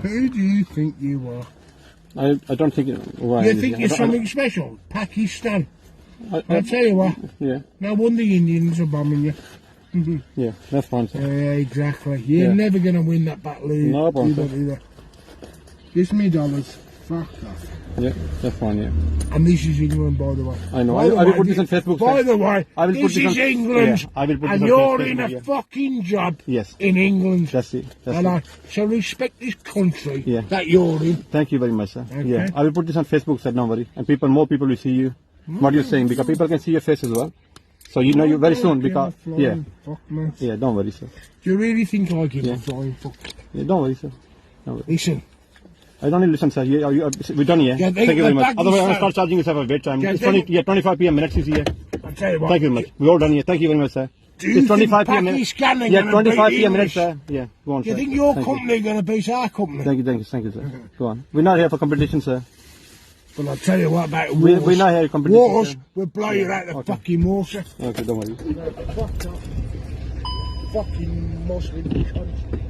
Who do you think you are? I don't think why. You think you're something special? Pakistan. I'll tell you what. Yeah. No wonder the Indians are bombing you. Yeah, that's fine, sir. Yeah, exactly. You're never going to win that battle. No problem, sir. Either. Give me dollars. Fuck off. Yeah, that's fine, yeah. And this is England, by the way. I know. I will put this on Facebook, sir. By the way, I will this put this is on, England. Yeah, I will put this and on you're Facebook, in a yeah. fucking job Yes. in England. That's it. That's And it. I shall respect this country Yeah. that you're in. Thank you very much, sir. Okay. Yeah, I will put this on Facebook, sir. Don't worry. And more people will see you. What you're saying, because people can see your face as well. So you know you very soon, because Fuck, man. yeah, don't worry, sir. Do you really think I give Yeah. a flying fuck? Yeah, don't worry, sir. Don't worry. Listen. I don't need to listen, sir. We're done here. Yeah, Thank you very much. back Otherwise, I'm this going to start charging you, sir, for bedtime. Yeah, It's 25 p.m. minutes is here. I'll tell you what. Thank you very much. We're all done here. Thank you very much, sir. Do you It's 25 think p.m. minutes. Pakistan are Yeah, gonna 25 beat p.m. minutes, English? sir. Yeah, go on, Do you sir. think your Thank company going to beat our company? Thank you, sir. Go on. We're not here for competition, sir. But I'll tell you what about wars. We're not here for competition. Wars Sir. will blow you out the fucking water. Okay, don't worry. Fuck off. Fucking Muslim country.